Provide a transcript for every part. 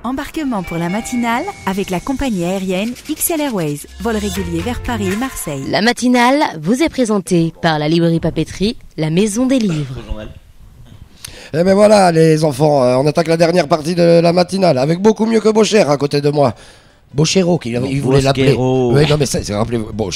Embarquement pour la matinale avec la compagnie aérienne XL Airways. Vol régulier vers Paris et Marseille. La matinale vous est présentée par la librairie papeterie, la maison des livres. Et ben voilà les enfants, on attaque la dernière partie de la matinale avec beaucoup mieux que Bocher à côté de moi. Bochero, il voulait l'appeler. Oui, non, mais ça, c'est rappelé. Bon,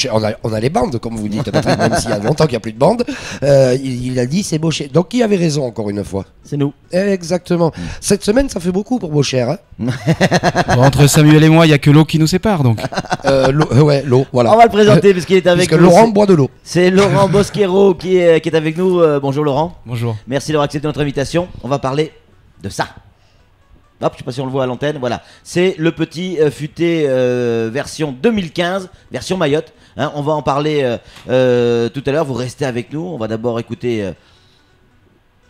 on a les bandes, comme vous dites, Patrick, même s'il y a longtemps qu'il n'y a plus de bandes. Il a dit c'est Bocher. Donc, qui avait raison, encore une fois? C'est nous. Exactement. Cette semaine, ça fait beaucoup pour Bocher. Hein. Bon, entre Samuel et moi, il n'y a que l'eau qui nous sépare, donc. L'eau, voilà. On va le présenter parce qu'il est avec nous. nous. Laurent boit de l'eau. C'est Laurent Boschero qui est avec nous. Bonjour Laurent. Bonjour. Merci d'avoir accepté notre invitation. On va parler de ça. Hop, je sais pas si on le voit à l'antenne, voilà. C'est le petit futé version 2015, version Mayotte. Hein, on va en parler tout à l'heure, vous restez avec nous. On va d'abord écouter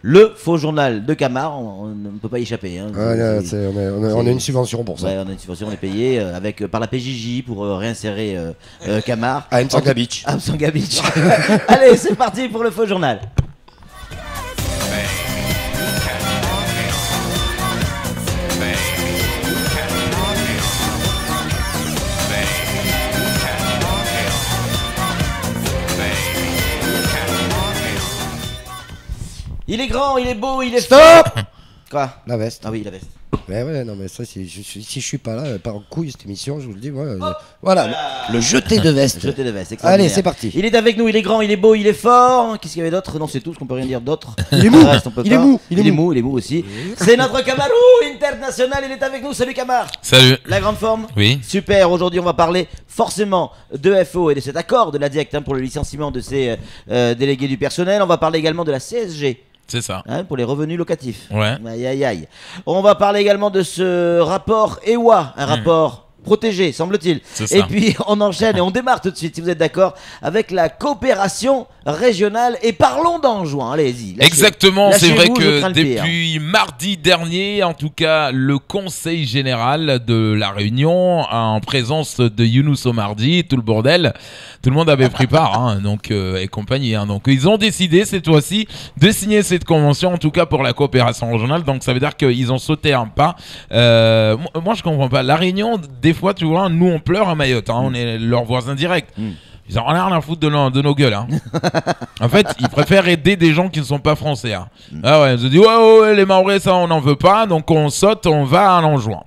le faux journal de Camar. On ne peut pas y échapper. Hein. On a une subvention pour ça. Ouais, on a une subvention, on est payé par la PJJ pour réinsérer Camar. À Msanga Beach. À Msanga Beach. Allez, c'est parti pour le faux journal. Il est grand, il est beau, il est Stop. Quoi? La veste. Ah oui, la veste. Ouais, non mais ça si je suis pas là, pas en couille cette émission, je vous le dis. Voilà, le jeté de veste. Le jeté de veste. Allez, c'est parti. Il est avec nous, il est grand, il est beau, il est fort. Qu'est-ce qu'il y avait d'autre? Non, c'est tout, ce qu'on peut rien dire d'autre. Il est mou. Il est mou aussi. C'est notre Camarou international, il est avec nous. Salut Camar. Salut. La grande forme? Oui. Super, aujourd'hui on va parler forcément de FO et de cet accord de la DIRECT pour le licenciement de ses délégués du personnel. On va parler également de la CSG. C'est ça. Hein, pour les revenus locatifs. Ouais. Aïe aïe aïe. On va parler également de ce rapport EWA, un rapport protégé, semble-t-il. Et puis on enchaîne et on démarre tout de suite, si vous êtes d'accord, avec la coopération régionale. Et parlons d'Anjouan. Allez-y. Exactement, c'est vrai que depuis mardi dernier, en tout cas, le Conseil général de la Réunion, en présence de Younous Omardi, tout le bordel, tout le monde avait pris part, hein, donc, et compagnie. Hein, donc ils ont décidé cette fois-ci de signer cette convention, en tout cas pour la coopération régionale. Donc ça veut dire qu'ils ont sauté un pas. Moi je comprends pas. La Réunion, des fois, tu vois, nous on pleure à Mayotte, hein, on est leurs voisins directs. Ils ont rien à foutre de nos gueules. Hein. En fait, ils préfèrent aider des gens qui ne sont pas français. Hein. Ah ouais, ils se disent ouais, les Maoris, ça on n'en veut pas, donc on saute, on va à Anjouan.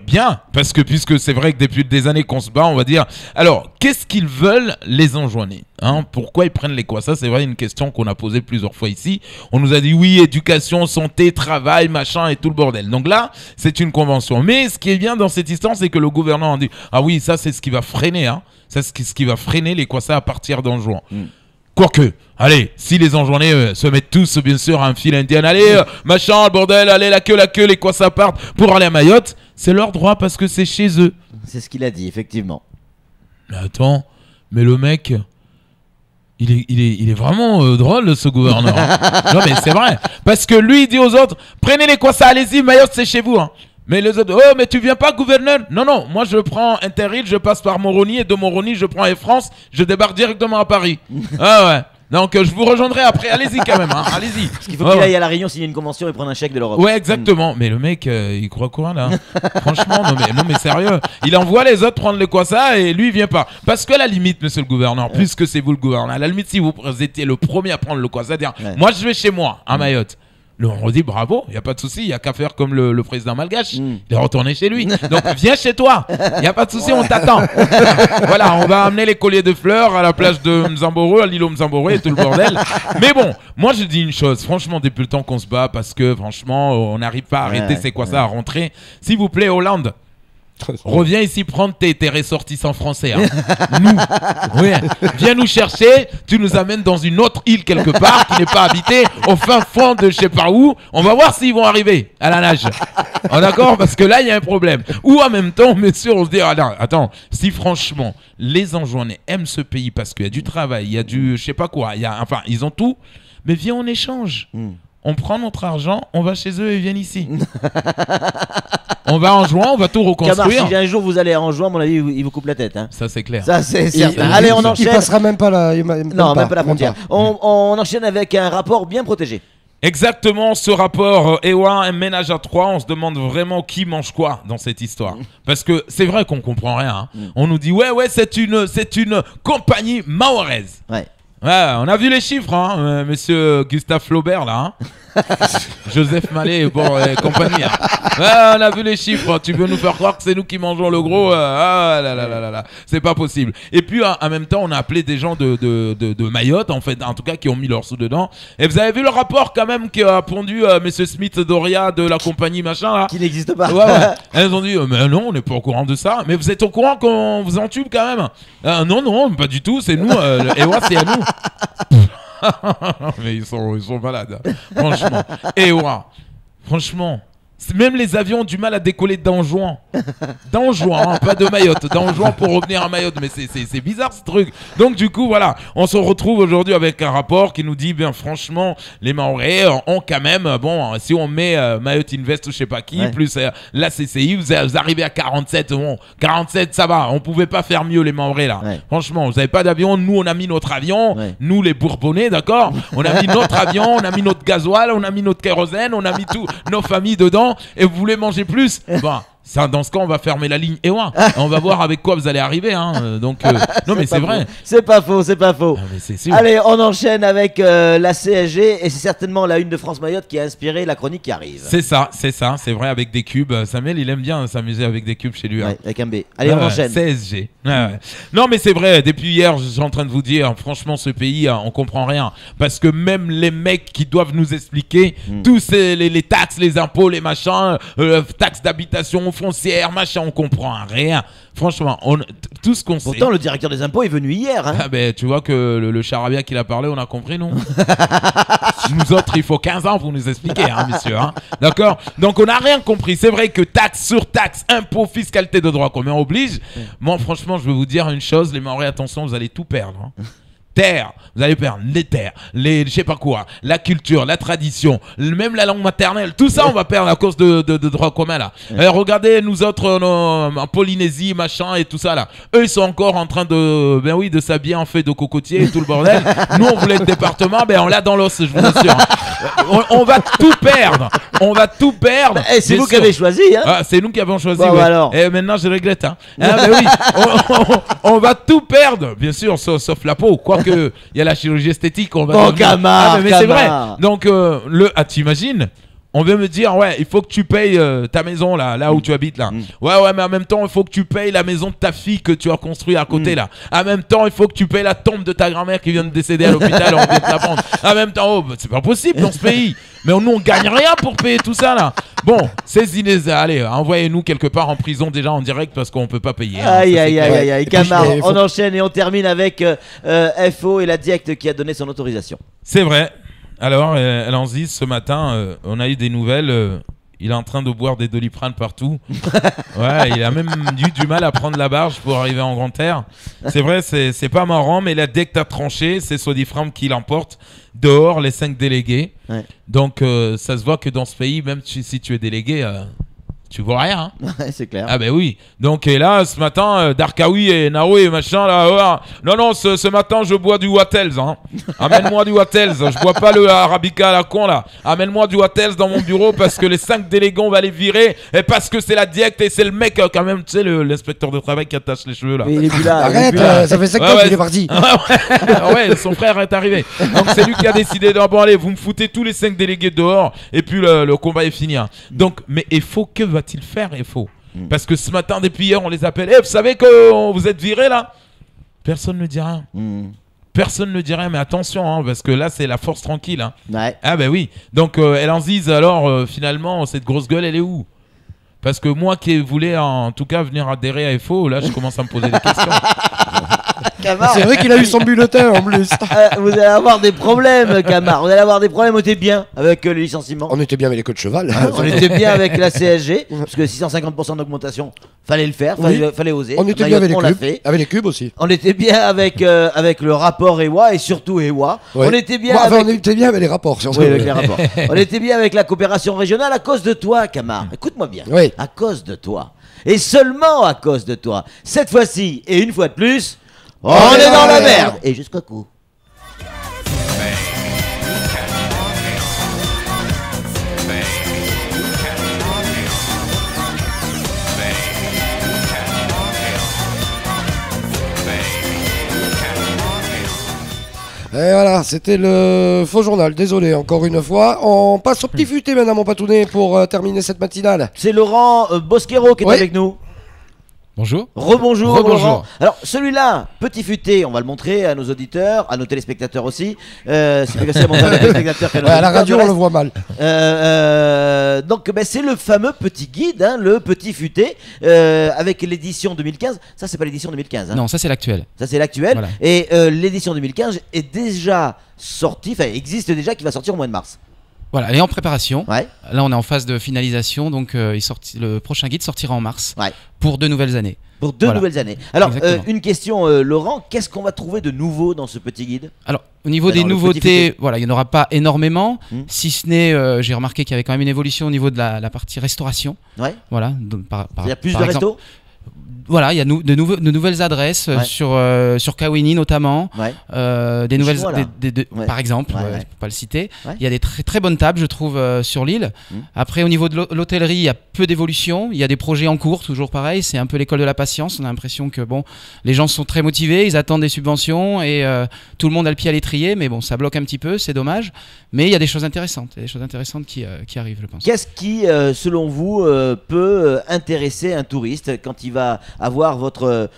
Bien, parce que puisque c'est vrai que depuis des années qu'on se bat, on va dire. Alors, qu'est-ce qu'ils veulent les Anjouanais, hein? Pourquoi ils prennent les quoi? Ça, c'est vrai, une question qu'on a posée plusieurs fois ici. On nous a dit oui, éducation, santé, travail, machin et tout le bordel. Donc là, c'est une convention. Mais ce qui est bien dans cette histoire, c'est que le gouvernement a dit ah oui, ça c'est ce qui va freiner, hein. Ça c'est ce qui va freiner les quoi ça à partir d'Anjouan. Quoique, allez, si les Anjouanais se mettent tous, bien sûr, à un fil indien, allez, machin, le bordel, allez, la queue, les quoi ça partent pour aller à Mayotte, c'est leur droit parce que c'est chez eux. C'est ce qu'il a dit, effectivement. Mais attends, mais le mec, il est vraiment drôle, ce gouverneur. Hein. Non, mais c'est vrai. Parce que lui, il dit aux autres, prenez les quoi ça, allez-y, Mayotte, c'est chez vous. Hein. Mais les autres, oh, mais tu viens pas, gouverneur? Non, moi je prends Interrail, je passe par Moroni et de Moroni, je prends Air France, je débarque directement à Paris. Ah ouais. Donc je vous rejoindrai après, allez-y quand même, hein. Allez-y. Parce qu'il faut qu'il aille à la Réunion signer une convention et prendre un chèque de l'Europe. Ouais, exactement. Mais le mec, il croit quoi là? Franchement, non mais sérieux. Il envoie les autres prendre le quoi ça et lui il vient pas. Parce que à la limite, monsieur le gouverneur, puisque c'est vous le gouverneur, à la limite si vous étiez le premier à prendre le quoi ça, dire moi je vais chez moi à Mayotte. On dit bravo, il n'y a pas de souci, il n'y a qu'à faire comme le président malgache, il est retourné chez lui. Donc viens chez toi, il n'y a pas de souci, on t'attend. Voilà, on va amener les colliers de fleurs à la plage de Mzamboro, à l'îlot Mzamboro et tout le bordel. Mais bon, moi je dis une chose, franchement, depuis le temps qu'on se bat, parce que franchement, on n'arrive pas à arrêter, c'est quoi ça, à rentrer. S'il vous plaît, Hollande. Reviens ici prendre tes ressortissants français. Hein. Viens nous chercher. Tu nous amènes dans une autre île quelque part qui n'est pas habitée, au fin fond de je sais pas où. On va voir s'ils vont arriver à la nage. Oh, d'accord? Parce que là, il y a un problème. Ou en même temps, messieurs, on se dit attends, si franchement, les Anjouanais aiment ce pays parce qu'il y a du travail, il y a du je sais pas quoi, enfin, ils ont tout, mais viens, on échange. On prend notre argent, on va chez eux et ils viennent ici. On va en juin, on va tout reconstruire. Camar, si un jour vous allez en juin, à mon avis, il vous coupe la tête. Hein. Ça, c'est clair. Ça, c'est certain. Allez, on enchaîne. Il passera même pas la... Non, même pas la frontière. On enchaîne avec un rapport bien protégé. Exactement, ce rapport Ewa, un ménage à 3, on se demande vraiment qui mange quoi dans cette histoire. Parce que c'est vrai qu'on comprend rien. Hein. On nous dit ouais, c'est une compagnie mahoraise. Ouais. Ouais, on a vu les chiffres, hein, monsieur Gustave Flaubert, là. Hein. Joseph Mallet, bon, et compagnie. Hein. Ouais, on a vu les chiffres. Tu veux nous faire croire que c'est nous qui mangeons le gros ah là là là là là. C'est pas possible. Et puis, en même temps, on a appelé des gens de Mayotte, en fait, en tout cas, qui ont mis leur sous dedans. Et vous avez vu le rapport, quand même, qui a pondu monsieur Smith Doria de la compagnie machin, là. Qui n'existe pas. Ouais. Elles ont dit, mais non, on n'est pas au courant de ça. Mais vous êtes au courant qu'on vous entube, quand même? Non, pas du tout. C'est nous. Ewa, c'est à nous. Mais ils sont malades, franchement. Ewa, franchement, même les avions ont du mal à décoller d'Anjouan. D'Anjouan, hein, pas de Mayotte. D'Anjouan pour revenir à Mayotte. Mais c'est bizarre ce truc. Donc du coup, voilà, on se retrouve aujourd'hui avec un rapport qui nous dit, bien franchement, les Mahorais ont quand même, bon, si on met Mayotte Invest ou je sais pas qui, plus la CCI, vous arrivez à 47. Bon, 47, ça va. On pouvait pas faire mieux les Mahorais là. Ouais. Franchement, vous avez pas d'avion. Nous, on a mis notre avion. Ouais. Nous, les Bourbonnais, d'accord. On a mis notre avion, on a mis notre gasoil, on a mis notre kérosène, on a mis tout nos familles dedans. Et vous voulez manger plus? Bon, ça, dans ce cas, on va fermer la ligne Ewa. On va voir avec quoi vous allez arriver. Hein. Donc, non, mais c'est vrai. C'est pas faux. Ah, mais c'est sûr. Allez, on enchaîne avec la CSG. Et c'est certainement la une de France Mayotte qui a inspiré la chronique qui arrive. C'est ça. C'est vrai, avec des cubes. Samuel, il aime bien s'amuser avec des cubes chez lui. Hein. Ouais, avec un B. Allez, on enchaîne. CSG. Ouais. Non, mais c'est vrai. Depuis hier, je suis en train de vous dire, franchement, ce pays, on comprend rien. Parce que même les mecs qui doivent nous expliquer tous les taxes, les impôts, les machins, taxes d'habitation, foncière, machin, on comprend rien. Franchement, tout ce qu'on sait. Pourtant, le directeur des impôts est venu hier. Hein. Ah ben, tu vois que le charabia qu'il a parlé, on a compris, non? Nous autres, il faut 15 ans pour nous expliquer, hein, messieurs. Hein. D'accord? Donc, on n'a rien compris. C'est vrai que taxe sur taxe, impôt, fiscalité de droit commun oblige. Moi, franchement, je vais vous dire une chose. Les Mahorais, attention, vous allez tout perdre. Hein. Terre, vous allez perdre les terres, je sais pas quoi, la culture, la tradition, même la langue maternelle, tout ça on va perdre à cause de droit commun là. Regardez nous autres en Polynésie, machin et tout ça là. Eux ils sont encore en train de s'habiller en feuilles de cocotier et tout le bordel. Nous on voulait le département, on l'a dans l'os, je vous assure. On va tout perdre. C'est vous qui avez choisi, hein. Ah, c'est nous qui avons choisi. Bon, alors. Et maintenant je regrette. Hein. Oui, on va tout perdre, bien sûr, sauf la peau, quoi. Il y a la chirurgie esthétique, on va Camar, mais c'est vrai. Donc t'imagines, on veut me dire il faut que tu payes ta maison là où tu habites là. Ouais, mais en même temps il faut que tu payes la maison de ta fille que tu as construite à côté là. En même temps il faut que tu payes la tombe de ta grand-mère qui vient de décéder à l'hôpital, on vient de la prendre. En même temps c'est pas possible dans ce pays. Mais nous on gagne rien pour payer tout ça là. Bon, ces Inés, allez, envoyez-nous quelque part en prison déjà en direct parce qu'on peut pas payer. Hein, aïe, Camar, on enchaîne et on termine avec FO et la DIECT qui a donné son autorisation. C'est vrai. Alors, Elanzis, ce matin, on a eu des nouvelles. Il est en train de boire des Doliprane partout. Ouais, il a même eu du mal à prendre la barge pour arriver en grand air. C'est vrai, c'est pas marrant, mais la DIECT a tranché. C'est Sodifram qui l'emporte. Dehors, les 5 délégués. Ouais. Donc, ça se voit que dans ce pays, même si tu es délégué... tu vois rien, hein. Ouais, c'est clair. Ah ben oui. Donc et là ce matin Darkawi et Nao et machin là. Non ce matin je bois du Wattels hein. Amène-moi du Wattels. Je bois pas le Arabica à la con là. Amène-moi du Wattels dans mon bureau parce que les 5 délégués on va les virer et parce que c'est la DIECT et c'est le mec quand même tu sais l'inspecteur de travail qui attache les cheveux là. Mais il est plus là. Arrête, ça fait 5 ans qu'il est parti. Ouais, son frère est arrivé. Donc c'est lui qui a décidé de bon allez vous me foutez tous les 5 délégués dehors et puis le combat est fini. Hein. Donc mais il faut que va-t-il faire FO? Parce que ce matin, depuis hier, on les appelle. Vous savez que vous êtes virés là? Personne ne dit rien. Personne ne dit rien, mais attention, hein, parce que là, c'est la force tranquille. Hein. Ouais. Ah ben oui. Donc, Elanzis, alors, finalement, cette grosse gueule, elle est où? Parce que moi qui voulais en tout cas venir adhérer à FO, là, je commence à me poser des questions. C'est vrai qu'il a eu son bulletin en plus. Vous allez avoir des problèmes, Camar. Vous allez avoir des problèmes. On était bien avec le licenciement. On était bien avec les codes cheval. On était bien avec la CSG. Parce que 650% d'augmentation, fallait le faire. Fallait oser. On était bien avec les cubes. Avec les cubes aussi. On était bien avec le rapport EWA et surtout EWA. Ouais. On était bien on était bien avec les rapports. Si on avec les rapports. On était bien avec la coopération régionale à cause de toi, Camar. Écoute-moi bien. Oui. À cause de toi. Et seulement à cause de toi. Cette fois-ci, et une fois de plus... On est dans la merde. Et jusqu'au cou. Et voilà, c'était le faux journal, désolé encore une fois. On passe au petit futé maintenant mon patounet pour terminer cette matinale. C'est Laurent Bosquero qui est avec nous. Bonjour. Rebonjour. Laurent. Alors celui-là, petit futé, on va le montrer à nos auditeurs, à nos téléspectateurs aussi. C'est plus facile à montrer à nos téléspectateurs qu'à nos à la radio on le voit mal. Donc c'est le fameux petit guide, hein, le petit futé, avec l'édition 2015. Ça c'est pas l'édition 2015. Hein. Non, ça c'est l'actuel. Ça c'est l'actuel. Voilà. Et l'édition 2015 est déjà sortie, enfin existe déjà, qui va sortir au mois de mars. Voilà, elle est en préparation. Ouais. Là, on est en phase de finalisation, donc le prochain guide sortira en mars pour 2 nouvelles années. Pour 2 nouvelles années. Alors, une question, Laurent, qu'est-ce qu'on va trouver de nouveau dans ce petit guide ? Alors, au niveau des nouveautés, voilà, il n'y en aura pas énormément, si ce n'est, j'ai remarqué qu'il y avait quand même une évolution au niveau de la partie restauration. Ouais. Voilà. Il y a plus de restos ? Voilà, il y a de nouvelles adresses sur Kawini notamment, des nouvelles, par exemple, je ne peux pas le citer. Il y a des très très bonnes tables, je trouve, sur l'île. Après, au niveau de l'hôtellerie, il y a peu d'évolution. Il y a des projets en cours, toujours pareil. C'est un peu l'école de la patience. On a l'impression que les gens sont très motivés, ils attendent des subventions et tout le monde a le pied à l'étrier. Mais bon, ça bloque un petit peu, c'est dommage. Mais il y a des choses intéressantes, qui arrivent, je pense. Qu'est-ce qui, selon vous, peut intéresser un touriste quand il va avoir votre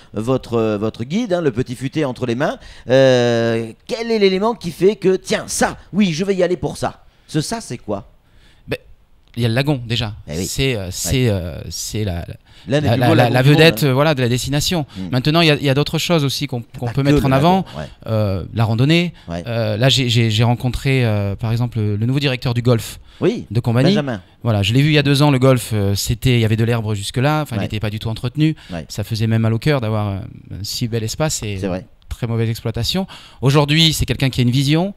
guide, hein, le petit futé entre les mains? Quel est l'élément qui fait que, tiens, ça, oui, je vais y aller pour ça? Ça, c'est quoi? Il y a le lagon déjà, c'est la vedette de la destination. Maintenant, il y a d'autres choses aussi qu'on peut mettre en avant. La randonnée. Là, j'ai rencontré par exemple le nouveau directeur du golf de Combani. Benjamin. Voilà, je l'ai vu il y a 2 ans. Le golf, il y avait de l'herbe jusque-là. Enfin, il n'était pas du tout entretenu. Ça faisait même mal au cœur d'avoir un si bel espace. Et c'est vrai. Très mauvaise exploitation. Aujourd'hui, c'est quelqu'un qui a une vision.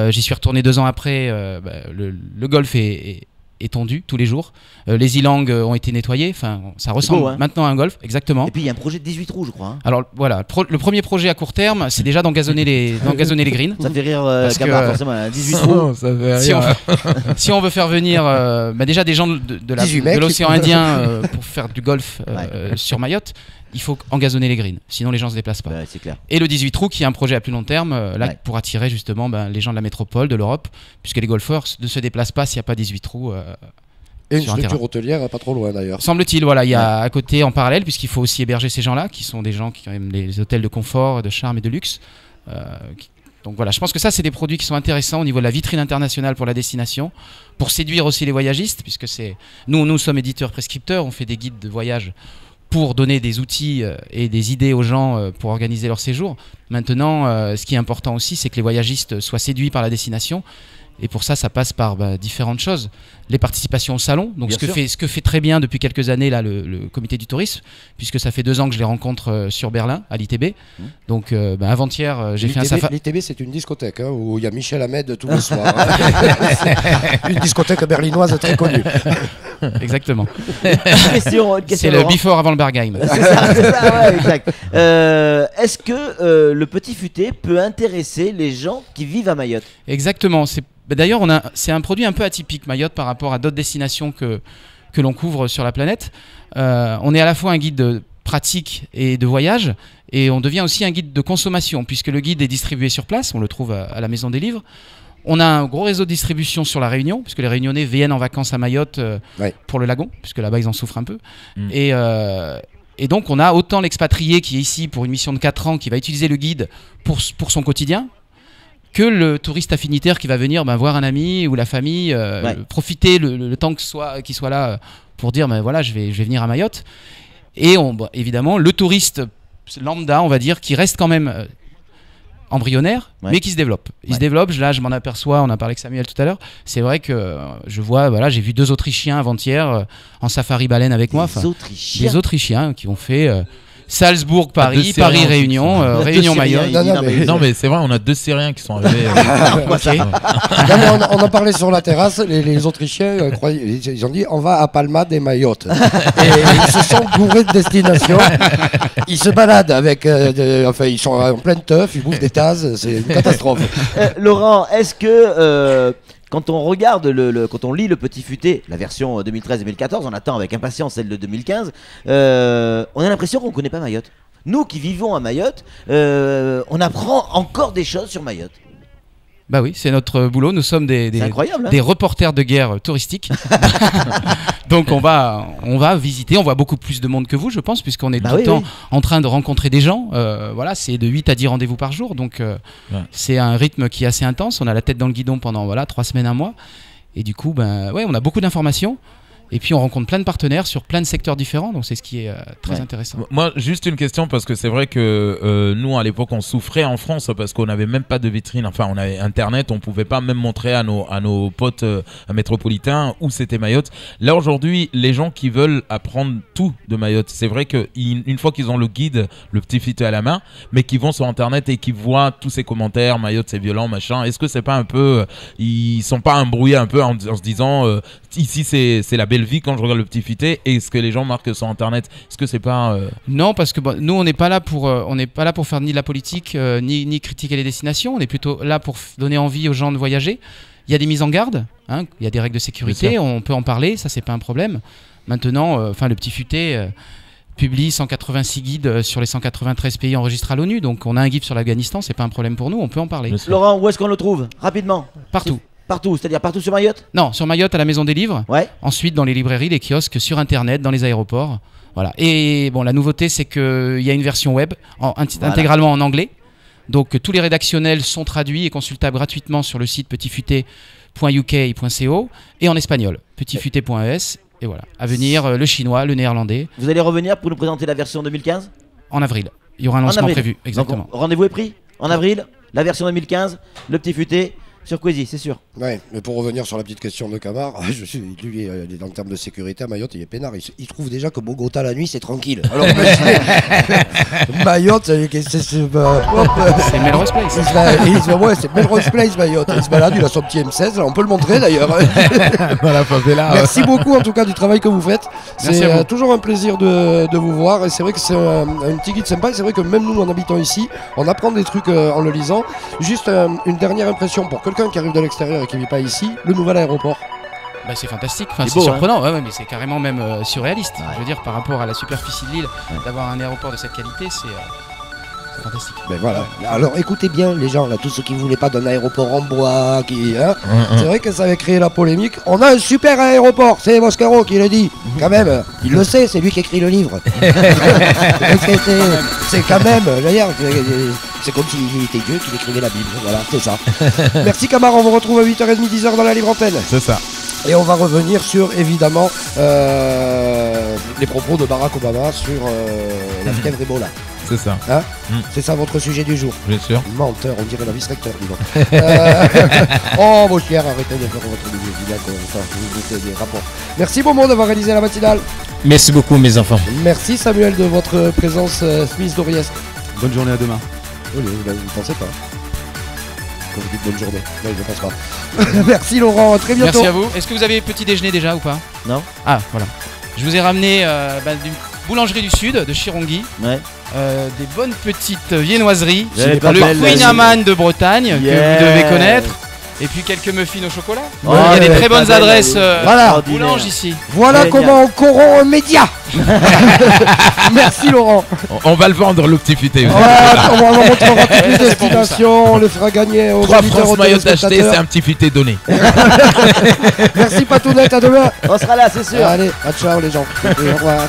J'y suis retourné 2 ans après. Le golf est tondu tous les jours. Les ilangues ont été nettoyées. Enfin, ça ressemble maintenant à un golf, exactement. Et puis il y a un projet de 18 trous, je crois. Hein. Alors voilà, le premier projet à court terme, c'est déjà d'engazonner les greens. Ça fait rire Gabard, forcément. 18 trous. Ça fait rire. Si on veut faire venir déjà des gens de l'océan Indien pour faire du golf sur Mayotte, il faut engazonner les greens, sinon les gens se déplacent pas. C'est clair. Et le 18 trous qui est un projet à plus long terme, pour attirer justement les gens de la métropole, de l'Europe, puisque les golfeurs ne se déplacent pas s'il n'y a pas 18 trous. Et une structure hôtelière pas trop loin d'ailleurs. Semble-t-il, voilà, il y a à côté en parallèle, puisqu'il faut aussi héberger ces gens-là, qui sont des gens qui ont même les hôtels de confort, de charme et de luxe. Donc voilà, je pense que ça, c'est des produits qui sont intéressants au niveau de la vitrine internationale pour la destination, pour séduire aussi les voyagistes, puisque nous sommes éditeurs prescripteurs, on fait des guides de voyage pour donner des outils et des idées aux gens pour organiser leur séjour. Maintenant, ce qui est important aussi, c'est que les voyagistes soient séduits par la destination. Et pour ça, ça passe par différentes choses. Les participations au salon, donc ce que fait très bien depuis quelques années là, le comité du tourisme, puisque ça fait 2 ans que je les rencontre sur Berlin, à l'ITB. Donc avant-hier, j'ai fait un safari. L'ITB, c'est une discothèque où il y a Michel Ahmed tous les soirs. Une discothèque berlinoise très connue. Exactement. Question, c'est le before avant le Bergheim. C'est ça, exact. Est-ce que le petit futé peut intéresser les gens qui vivent à Mayotte? Exactement. D'ailleurs, c'est un produit un peu atypique, Mayotte, par rapport à d'autres destinations que l'on couvre sur la planète. On est à la fois un guide pratique et de voyage, et on devient aussi un guide de consommation, puisque le guide est distribué sur place, on le trouve à la Maison des Livres. On a un gros réseau de distribution sur la Réunion, puisque les Réunionnais viennent en vacances à Mayotte pour le lagon, puisque là-bas ils en souffrent un peu. Et donc on a autant l'expatrié qui est ici pour une mission de 4 ans, qui va utiliser le guide pour son quotidien, que le touriste affinitaire qui va venir voir un ami ou la famille, profiter le temps qu'il soit là pour dire voilà, je vais venir à Mayotte. Et évidemment, le touriste lambda, on va dire, qui reste quand même embryonnaire, mais qui se développe. Il se développe, là je m'en aperçois, on a parlé avec Samuel tout à l'heure, c'est vrai que je vois, j'ai vu 2 Autrichiens avant-hier en safari baleine avec moi. Des Autrichiens qui ont fait Salzbourg, Paris, Paris-Réunion, Réunion-Mayotte. Non mais c'est vrai, on a 2 Syriens qui sont arrivés. On en parlait sur la terrasse, les Autrichiens ils ont dit on va à Palma de Mayotte. Et ils se sont bourrés de destination. Ils se baladent avec, ils sont en pleine teuf, ils bouffent des tasses, c'est une catastrophe. Laurent, est-ce que quand on regarde, quand on lit le petit futé, la version 2013-2014, on attend avec impatience celle de 2015, on a l'impression qu'on ne connaît pas Mayotte. Nous qui vivons à Mayotte, on apprend encore des choses sur Mayotte. Bah oui, c'est notre boulot. Nous sommes des reporters de guerre touristiques. Donc on va visiter, on voit beaucoup plus de monde que vous, je pense, puisqu'on est tout le temps en train de rencontrer des gens. Voilà, c'est de 8 à 10 rendez-vous par jour. Donc c'est un rythme qui est assez intense. On a la tête dans le guidon pendant 3 semaines, un mois. Et du coup, on a beaucoup d'informations. Et puis on rencontre plein de partenaires sur plein de secteurs différents, donc c'est ce qui est très intéressant. Moi, juste une question, parce que c'est vrai que nous, à l'époque, on souffrait en France parce qu'on n'avait même pas de vitrine. Enfin, on avait Internet, on pouvait pas même montrer à nos potes métropolitains où c'était Mayotte. Là, aujourd'hui, les gens qui veulent apprendre tout de Mayotte, c'est vrai qu'une fois qu'ils ont le guide, le petit futé à la main, mais qui vont sur Internet et qui voient tous ces commentaires, Mayotte c'est violent, machin, est-ce que c'est pas un peu... ils sont pas embrouillés un peu en se disant ici c'est la belle vie quand je regarde le petit futé, et ce que les gens marquent sur Internet, est-ce que c'est pas Non, parce que nous on n'est pas là pour faire ni de la politique ni critiquer les destinations. On est plutôt là pour donner envie aux gens de voyager. Il y a des mises en garde, il y a des règles de sécurité, on peut en parler, ça c'est pas un problème. Maintenant, le petit futé publie 186 guides sur les 193 pays enregistrés à l'ONU, donc on a un guide sur l'Afghanistan, c'est pas un problème pour nous, on peut en parler. Laurent, où est-ce qu'on le trouve rapidement? Partout. Partout, c'est-à-dire partout sur Mayotte? Non, sur Mayotte à la Maison des Livres. Ouais. Ensuite dans les librairies, les kiosques, sur Internet, dans les aéroports. Voilà. Et bon, la nouveauté c'est qu'il y a une version web intégralement en anglais. Donc tous les rédactionnels sont traduits et consultables gratuitement sur le site petitfuté.uk.co et en espagnol, petitfuté.es. Et voilà. À venir, le chinois, le néerlandais. Vous allez revenir pour nous présenter la version 2015? En avril. Il y aura un lancement prévu. Exactement. Donc, rendez-vous est pris en avril, la version 2015, le petit futé. Sur Queasy, c'est sûr. Ouais, mais pour revenir sur la petite question de Camar, lui, en termes de sécurité à Mayotte, il est peinard. Il trouve déjà que Bogota la nuit, c'est tranquille. Alors, Mayotte, c'est Melrose Place. C'est Melrose Place, Mayotte. Il se balade, il a son petit M16, on peut le montrer d'ailleurs. Voilà, favela. Merci beaucoup en tout cas du travail que vous faites. C'est toujours un plaisir de vous voir. Et c'est vrai que c'est un petit guide sympa. Et c'est vrai que même nous, en habitant ici, on apprend des trucs en le lisant. Juste une dernière impression pour quelqu'un qui arrive de l'extérieur et qui ne vit pas ici, le nouvel aéroport. C'est fantastique, c'est surprenant, mais c'est carrément même surréaliste. Je veux dire, par rapport à la superficie de l'île, d'avoir un aéroport de cette qualité, c'est fantastique. Ben voilà. Alors écoutez bien les gens, là, tous ceux qui ne voulaient pas d'un aéroport en bois, c'est vrai que ça avait créé la polémique. On a un super aéroport, c'est Moscaro qui le dit. Quand même, il le sait, c'est lui qui écrit le livre. C'est quand même, d'ailleurs, c'est comme s'il était Dieu qui écrivait la Bible. Voilà, c'est ça. Merci Camar, on vous retrouve à 8h30, 10h dans la libre antenne. C'est ça. Et on va revenir sur, évidemment, les propos de Barack Obama sur la fièvre Ebola. C'est ça. C'est ça votre sujet du jour. Bien sûr. Menteur, on dirait la vice-recteur, dis donc. Oh, mon cher, arrêtez de faire votre milieu. Vous des rapports. Merci Momo d'avoir réalisé la matinale. Merci beaucoup, mes enfants. Merci Samuel de votre présence, Smith d'Oriest. Bonne journée à demain. Oui, vous ne pensez pas. Quand vous dites bonne journée. Non, je ne pense pas. Merci Laurent, à très bientôt. Merci à vous. Est-ce que vous avez petit déjeuner déjà ou pas? Non. Ah, voilà. Je vous ai ramené d'une boulangerie du Sud, de Chirongui. Ouais. Des bonnes petites viennoiseries. Le Queen Amman de Bretagne, que vous devez connaître. Et puis quelques muffins au chocolat. Il y a des très bonnes adresses boulanges ici. Voilà comment on corrompt un média. Merci Laurent. On va le vendre, le petit futé. On va montrera toutes les destinations, on les fera gagner aux 3 francs Mayotte acheté, c'est un petit futé donné. Merci Patounette, à demain. On sera là, c'est sûr. Allez, à ciao les gens. Au revoir.